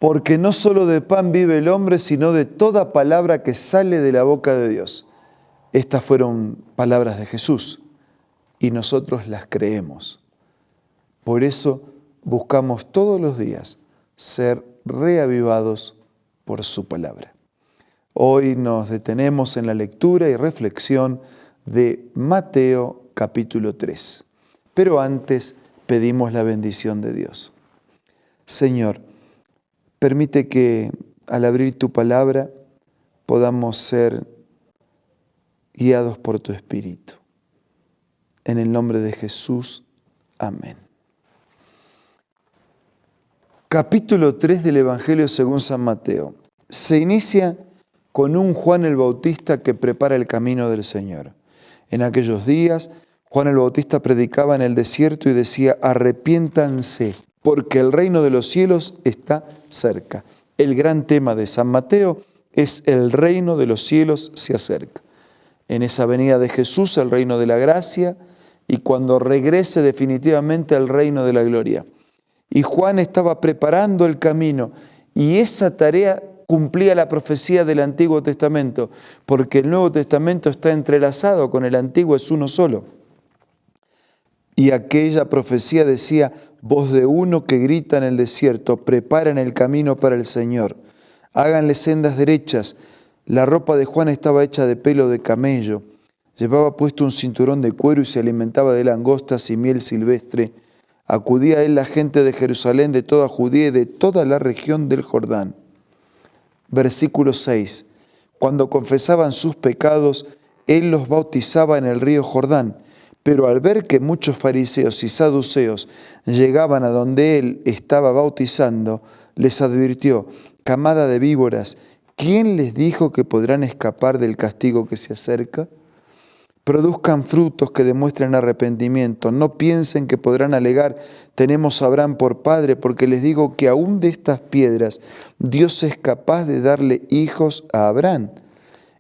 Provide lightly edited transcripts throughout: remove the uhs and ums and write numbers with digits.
porque no solo de pan vive el hombre, sino de toda palabra que sale de la boca de Dios. Estas fueron palabras de Jesús y nosotros las creemos. Por eso buscamos todos los días ser reavivados por su palabra. Hoy nos detenemos en la lectura y reflexión de Mateo capítulo 3. Pero antes pedimos la bendición de Dios. Señor, permite que al abrir tu palabra podamos ser guiados por tu Espíritu. En el nombre de Jesús, amén. Capítulo 3 del Evangelio según San Mateo. Se inicia con un Juan el Bautista que prepara el camino del Señor. En aquellos días, Juan el Bautista predicaba en el desierto y decía: arrepiéntanse, porque el reino de los cielos está cerca. El gran tema de San Mateo es el reino de los cielos se acerca. En esa venida de Jesús, el reino de la gracia, y cuando regrese definitivamente al reino de la gloria. Y Juan estaba preparando el camino, y esa tarea cumplía la profecía del Antiguo Testamento, porque el Nuevo Testamento está entrelazado con el Antiguo, es uno solo. Y aquella profecía decía: voz de uno que grita en el desierto, preparen el camino para el Señor, háganle sendas derechas. La ropa de Juan estaba hecha de pelo de camello, llevaba puesto un cinturón de cuero y se alimentaba de langostas y miel silvestre. Acudía a él la gente de Jerusalén, de toda Judea y de toda la región del Jordán. Versículo 6. Cuando confesaban sus pecados, él los bautizaba en el río Jordán. Pero al ver que muchos fariseos y saduceos llegaban a donde él estaba bautizando, les advirtió: camada de víboras, ¿quién les dijo que podrán escapar del castigo que se acerca? Produzcan frutos que demuestren arrepentimiento. No piensen que podrán alegar: tenemos a Abraham por padre, porque les digo que aún de estas piedras Dios es capaz de darle hijos a Abraham.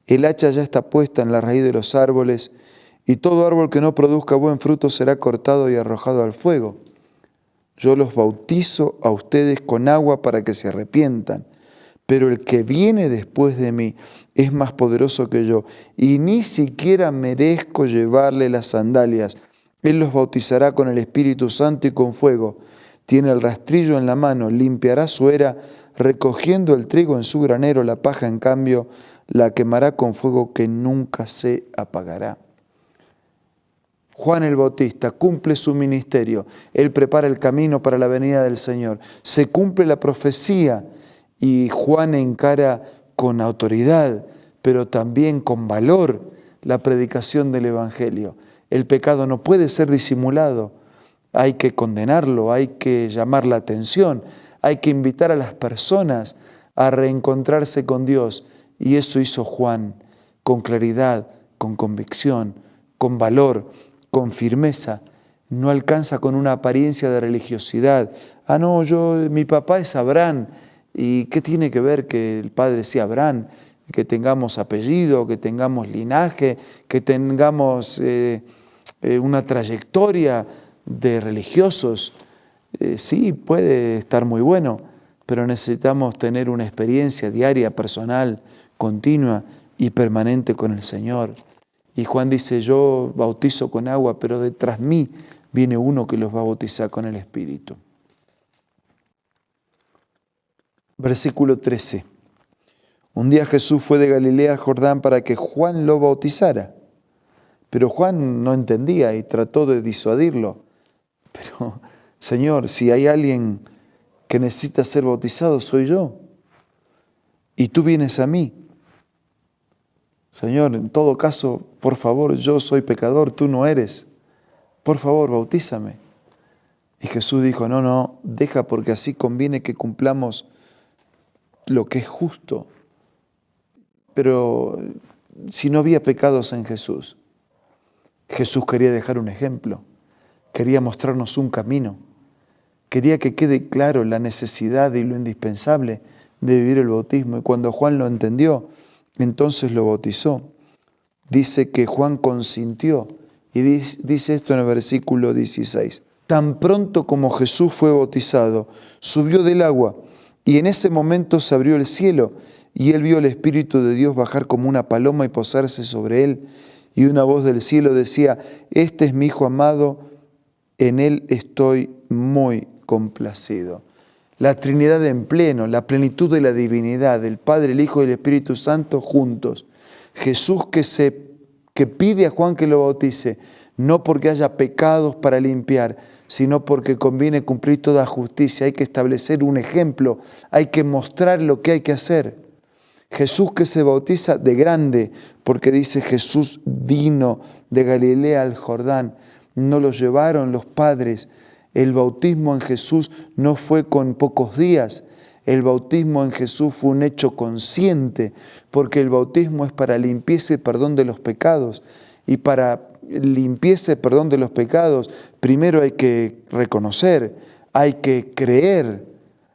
El hacha ya está puesta en la raíz de los árboles, y todo árbol que no produzca buen fruto será cortado y arrojado al fuego. Yo los bautizo a ustedes con agua para que se arrepientan, pero el que viene después de mí es más poderoso que yo, y ni siquiera merezco llevarle las sandalias. Él los bautizará con el Espíritu Santo y con fuego. Tiene el rastrillo en la mano, limpiará su era, recogiendo el trigo en su granero, la paja en cambio la quemará con fuego que nunca se apagará. Juan el Bautista cumple su ministerio, él prepara el camino para la venida del Señor. Se cumple la profecía y Juan encara con autoridad, pero también con valor, la predicación del Evangelio. El pecado no puede ser disimulado, hay que condenarlo, hay que llamar la atención, hay que invitar a las personas a reencontrarse con Dios. Y eso hizo Juan con claridad, con convicción, con valor, con firmeza. No alcanza con una apariencia de religiosidad. Ah, no, mi papá es Abraham. ¿Y qué tiene que ver que el padre sea Abraham? Que tengamos apellido, que tengamos linaje, que tengamos una trayectoria de religiosos. Sí, puede estar muy bueno, pero necesitamos tener una experiencia diaria, personal, continua y permanente con el Señor. Y Juan dice: yo bautizo con agua, pero detrás mí viene uno que los va a bautizar con el Espíritu. Versículo 13. Un día Jesús fue de Galilea al Jordán para que Juan lo bautizara. Pero Juan no entendía y trató de disuadirlo. Pero, Señor, si hay alguien que necesita ser bautizado, soy yo. Y tú vienes a mí. Señor, en todo caso, por favor, yo soy pecador, tú no eres. Por favor, bautízame. Y Jesús dijo: no, deja, porque así conviene que cumplamos lo que es justo. Pero si no había pecados en Jesús, Jesús quería dejar un ejemplo, quería mostrarnos un camino, quería que quede claro la necesidad y lo indispensable de vivir el bautismo. Y cuando Juan lo entendió, entonces lo bautizó. Dice que Juan consintió, y dice esto en el versículo 16. Tan pronto como Jesús fue bautizado, subió del agua, Y en ese momento se abrió el cielo, y él vio el Espíritu de Dios bajar como una paloma y posarse sobre él. Y una voz del cielo decía: este es mi Hijo amado, en él estoy muy complacido. La Trinidad en pleno, la plenitud de la divinidad, el Padre, el Hijo y el Espíritu Santo juntos. Jesús que pide a Juan que lo bautice, no porque haya pecados para limpiar, sino porque conviene cumplir toda justicia. Hay que establecer un ejemplo, hay que mostrar lo que hay que hacer. Jesús que se bautiza de grande, porque dice: Jesús vino de Galilea al Jordán, no lo llevaron los padres. El bautismo en Jesús no fue con pocos días, el bautismo en Jesús fue un hecho consciente, porque el bautismo es para limpieza y perdón de los pecados. Y para limpieza y perdón de los pecados, primero hay que reconocer, hay que creer,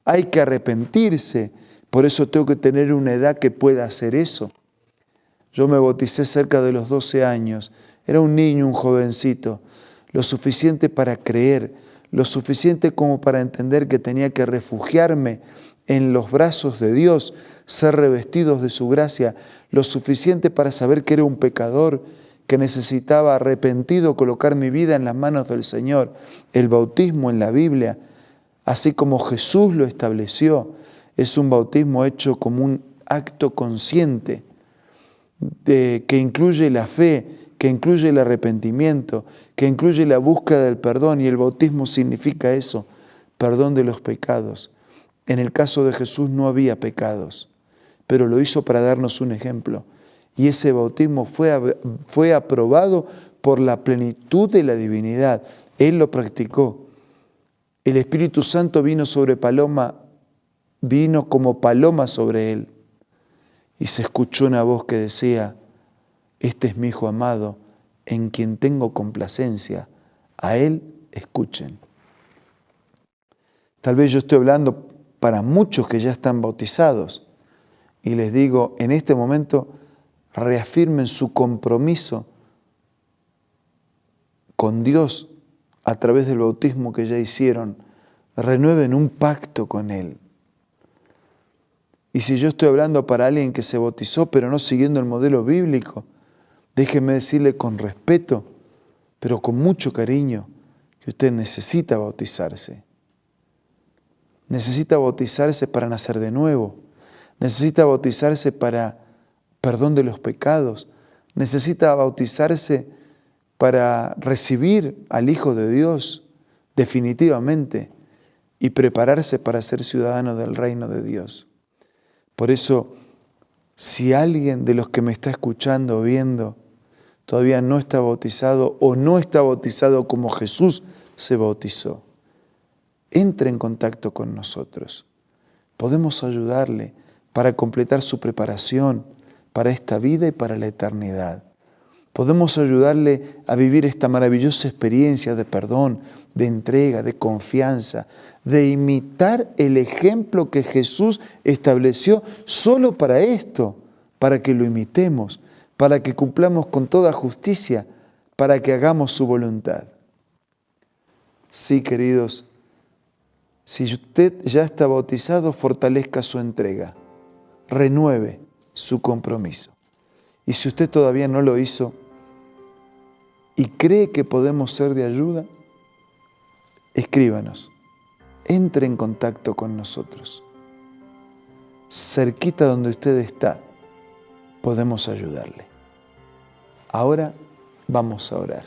hay que arrepentirse. Por eso tengo que tener una edad que pueda hacer eso. Yo me bauticé cerca de los 12 años. Era un niño, un jovencito. Lo suficiente para creer, lo suficiente como para entender que tenía que refugiarme en los brazos de Dios, ser revestidos de su gracia, lo suficiente para saber que era un pecador, que necesitaba arrepentido colocar mi vida en las manos del Señor. El bautismo en la Biblia, así como Jesús lo estableció, es un bautismo hecho como un acto consciente que incluye la fe, que incluye el arrepentimiento, que incluye la búsqueda del perdón, y el bautismo significa eso, perdón de los pecados. En el caso de Jesús no había pecados, pero lo hizo para darnos un ejemplo. Y ese bautismo fue aprobado por la plenitud de la divinidad. Él lo practicó. El Espíritu Santo vino como paloma sobre él. Y se escuchó una voz que decía: este es mi Hijo amado, en quien tengo complacencia. A él escuchen. Tal vez yo estoy hablando para muchos que ya están bautizados y les digo, en este momento reafirmen su compromiso con Dios a través del bautismo que ya hicieron. Renueven un pacto con Él. Y si yo estoy hablando para alguien que se bautizó pero no siguiendo el modelo bíblico, déjenme decirle con respeto, pero con mucho cariño, que usted necesita bautizarse. Necesita bautizarse para nacer de nuevo. Necesita bautizarse para perdón de los pecados. Necesita bautizarse para recibir al Hijo de Dios definitivamente y prepararse para ser ciudadano del reino de Dios. Por eso, si alguien de los que me está escuchando o viendo todavía no está bautizado o no está bautizado como Jesús se bautizó, entre en contacto con nosotros. Podemos ayudarle para completar su preparación para esta vida y para la eternidad. Podemos ayudarle a vivir esta maravillosa experiencia de perdón, de entrega, de confianza, de imitar el ejemplo que Jesús estableció solo para esto, para que lo imitemos, para que cumplamos con toda justicia, para que hagamos su voluntad. Sí, queridos, si usted ya está bautizado, fortalezca su entrega, renueve su compromiso. Y si usted todavía no lo hizo y cree que podemos ser de ayuda, escríbanos, entre en contacto con nosotros. Cerquita donde usted está, podemos ayudarle. Ahora vamos a orar.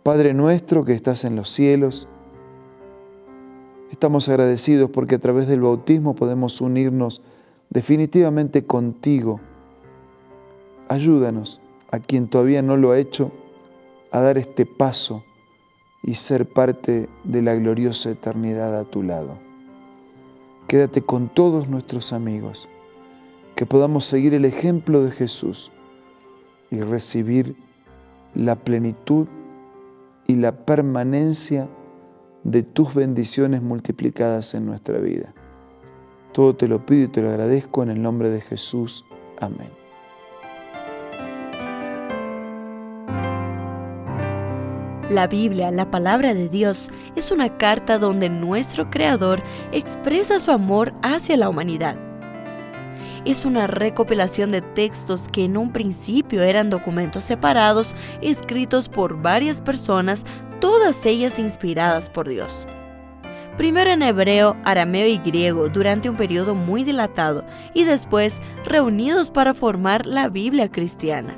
Padre nuestro que estás en los cielos, estamos agradecidos porque a través del bautismo podemos unirnos definitivamente contigo. Ayúdanos, a quien todavía no lo ha hecho, a dar este paso y ser parte de la gloriosa eternidad a tu lado. Quédate con todos nuestros amigos, que podamos seguir el ejemplo de Jesús y recibir la plenitud y la permanencia de tus bendiciones multiplicadas en nuestra vida. Todo te lo pido y te lo agradezco en el nombre de Jesús. Amén. La Biblia, la palabra de Dios, es una carta donde nuestro Creador expresa su amor hacia la humanidad. Es una recopilación de textos que en un principio eran documentos separados, escritos por varias personas, todas ellas inspiradas por Dios. Primero en hebreo, arameo y griego durante un periodo muy dilatado y después reunidos para formar la Biblia cristiana.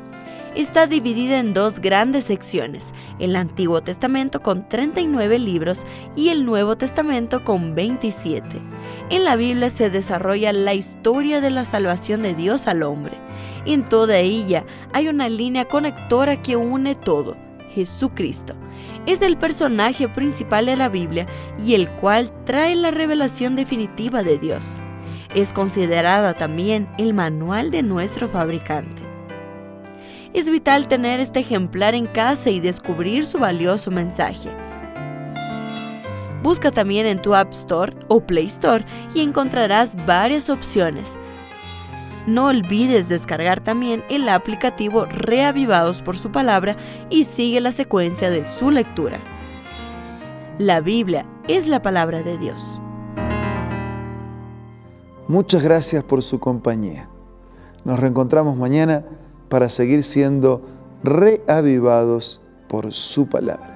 Está dividida en dos grandes secciones, el Antiguo Testamento con 39 libros y el Nuevo Testamento con 27. En la Biblia se desarrolla la historia de la salvación de Dios al hombre. En toda ella hay una línea conectora que une todo, Jesucristo. Es el personaje principal de la Biblia y el cual trae la revelación definitiva de Dios. Es considerada también el manual de nuestro fabricante. Es vital tener este ejemplar en casa y descubrir su valioso mensaje. Busca también en tu App Store o Play Store y encontrarás varias opciones. No olvides descargar también el aplicativo Reavivados por su palabra y sigue la secuencia de su lectura. La Biblia es la palabra de Dios. Muchas gracias por su compañía. Nos reencontramos mañana para seguir siendo reavivados por su palabra.